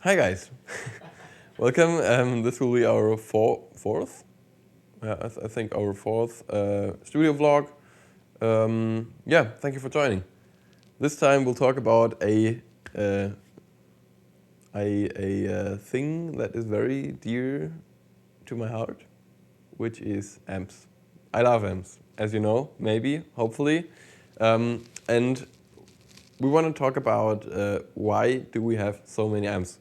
Hi guys, welcome. This will be our fourth, I think our fourth studio vlog. Yeah, thank you for joining. This time we'll talk about uh, a thing that is very dear to my heart, which is amps. I love amps, as you know, maybe, hopefully, and we want to talk about why do we have so many amps.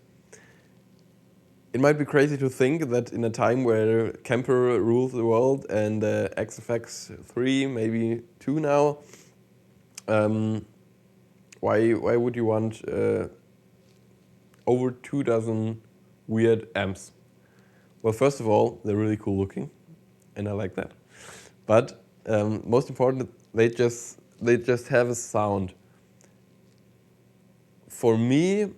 It might be crazy to think that in a time where Kemper rules the world and XFX 3, maybe 2 now, um, why would you want over 2 dozen weird amps? Well, first of all, they're really cool looking, and I like that. But most important, they just have a sound. For me,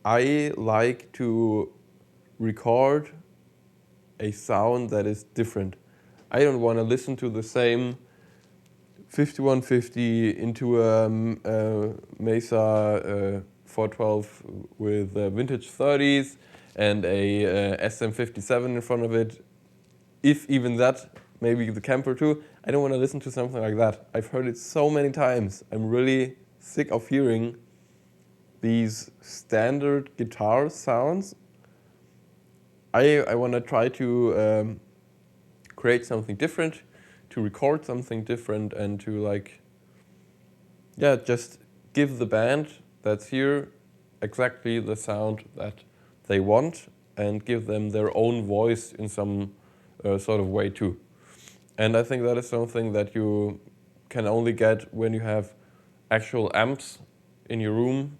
I like to record a sound that is different. I don't want to listen to the same 5150 into a Mesa 412 with vintage 30s and a SM57 in front of it. If even that, maybe the Kemper too. I don't want to listen to something like that. I've heard it so many times. I'm really sick of hearing these standard guitar sounds. I want to try to create something different, to record something different, and to just give the band that's here exactly the sound that they want and give them their own voice in some sort of way too. And I think that is something that you can only get when you have actual amps in your room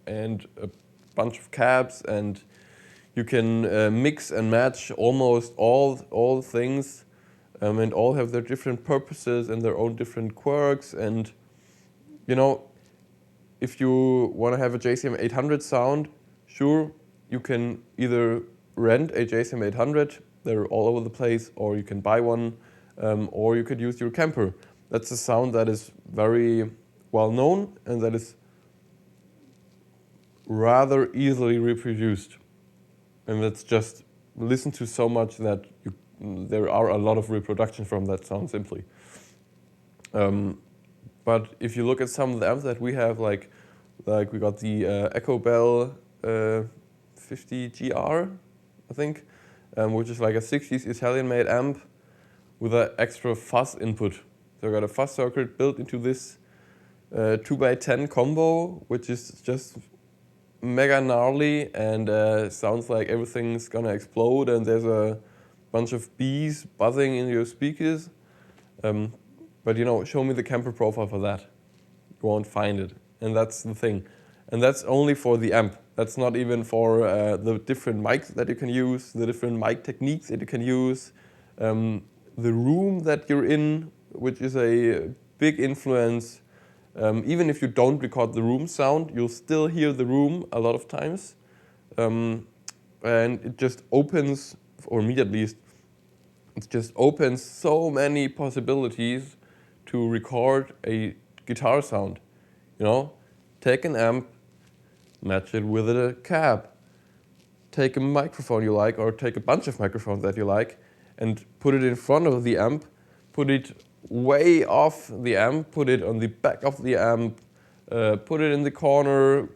and a bunch of cabs, and you can mix and match almost all things, and all have their different purposes and their own different quirks. And you know, if you want to have a JCM 800 sound, sure, you can either rent a JCM 800, they're all over the place, or you can buy one, or you could use your Kemper. That's a sound that is very well known and that is rather easily reproduced. And that's just listened to so much that there are a lot of reproduction from that sound simply. But if you look at some of the amps that we have, like we got the Echo Bell 50 GR, I think, which is like a 60s Italian-made amp with an extra fuzz input. So I got a fuzz circuit built into this 2x10 combo, which is just mega gnarly and sounds like everything's gonna explode and there's a bunch of bees buzzing in your speakers. But show me the Kemper profile for that. You won't find it. And that's the thing. And that's only for the amp. That's not even for the different mics that you can use, the different mic techniques that you can use, the room that you're in, which is a big influence. Even if you don't record the room sound, you'll still hear the room a lot of times. And it just opens, or me at least, it just opens so many possibilities to record a guitar sound. Take an amp, match it with a cab. Take a microphone you like, or take a bunch of microphones that you like, and put it in front of the amp, put it way off the amp, put it on the back of the amp, put it in the corner,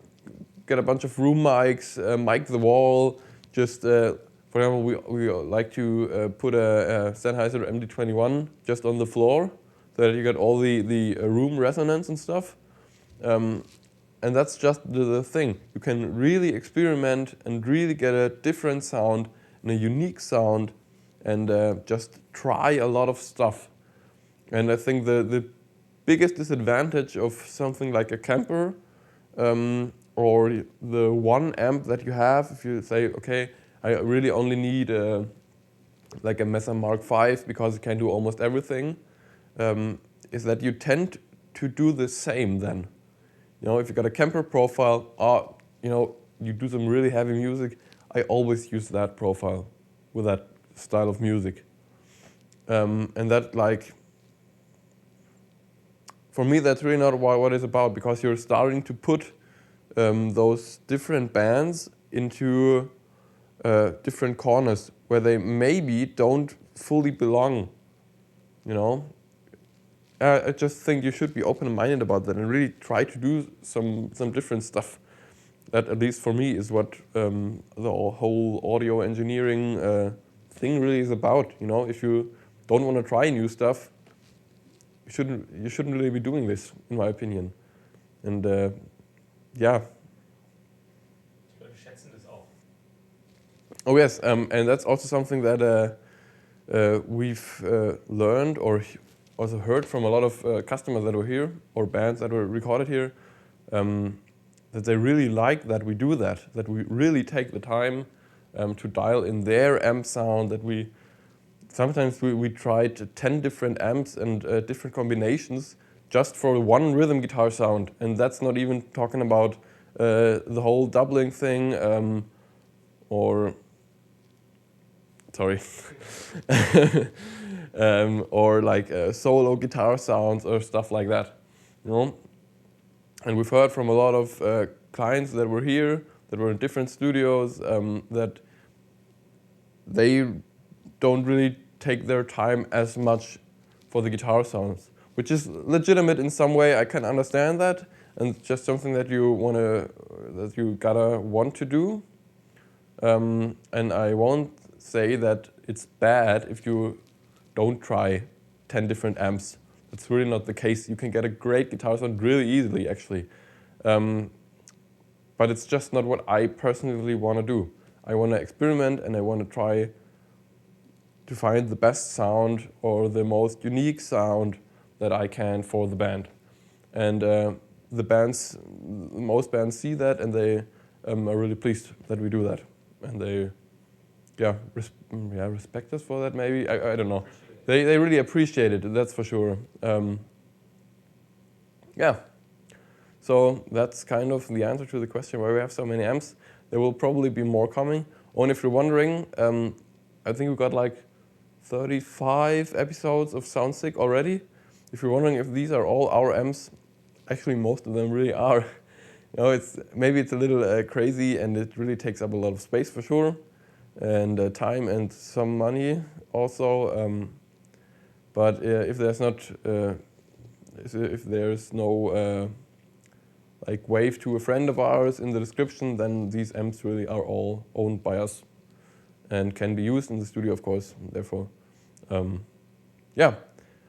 get a bunch of room mics, mic the wall. Just, for example, we like to put a Sennheiser MD21 just on the floor so that you get all the room resonance and stuff. And that's just the thing. You can really experiment and really get a different sound and a unique sound and just try a lot of stuff. And I think the biggest disadvantage of something like a Kemper or the one amp that you have, if you say, okay, I really only need like a Mesa Mark V because it can do almost everything, is that you tend to do the same then. If you got a Kemper profile, you do some really heavy music, I always use that profile with that style of music. And that, for me, that's really not what it's about, because you're starting to put those different bands into different corners where they maybe don't fully belong, you know. I just think you should be open-minded about that and really try to do some different stuff. That, at least for me, is what the whole audio engineering thing really is about. You know, if you don't want to try new stuff, you shouldn't really be doing this, in my opinion. And yeah. Die Leute schätzen das auch. Oh yes, and that's also something that we've learned or also heard from a lot of customers that were here or bands that were recorded here, that they really like that we do that we really take the time to dial in their amp sound, that we sometimes we tried 10 different amps and different combinations just for one rhythm guitar sound, and that's not even talking about the whole doubling thing or sorry or like solo guitar sounds or stuff like that, you know. And we've heard from a lot of clients that were here, that were in different studios, that they don't really take their time as much for the guitar sounds, which is legitimate in some way. I can understand that, and it's just something that you gotta want to do. And I won't say that it's bad if you don't try 10 different amps. That's really not the case. You can get a great guitar sound really easily, actually. But it's just not what I personally want to do. I want to experiment and I want to try to find the best sound or the most unique sound that I can for the band. And most bands see that, and they are really pleased that we do that. And they respect us for that, maybe. I don't know. They really appreciate it, that's for sure. Yeah. So that's kind of the answer to the question why we have so many amps. There will probably be more coming. Only if you're wondering, I think we got like 35 episodes of Soundstick already. If you're wondering if these are all our amps, actually most of them really are. You know, maybe it's a little crazy, and it really takes up a lot of space for sure, and time and some money also. But if there's no like wave to a friend of ours in the description, then these amps really are all owned by us and can be used in the studio, of course. Therefore, yeah.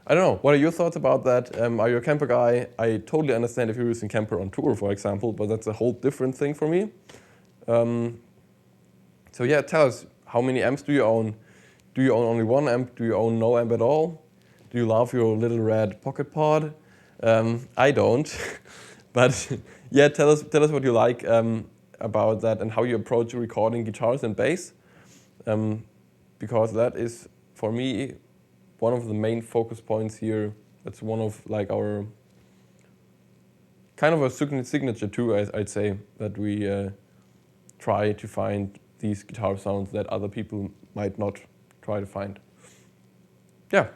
I don't know. What are your thoughts about that? Are you a Kemper guy? I totally understand if you're using Kemper on tour, for example, but that's a whole different thing for me. So yeah, tell us, how many amps do you own? Do you own only one amp? Do you own no amp at all? Do you love your little red pocket pod? I don't. But yeah, tell us what you like about that and how you approach recording guitars and bass. Because that is, for me, one of the main focus points here. That's one of like our kind of a signature too, I'd say, that we try to find these guitar sounds that other people might not try to find. Yeah,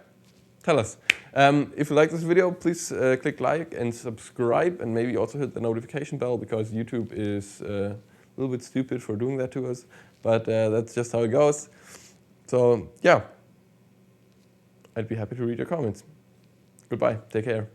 tell us. If you like this video, please click like and subscribe, and maybe also hit the notification bell, because YouTube is a little bit stupid for doing that to us, but that's just how it goes. So yeah, I'd be happy to read your comments. Goodbye, take care.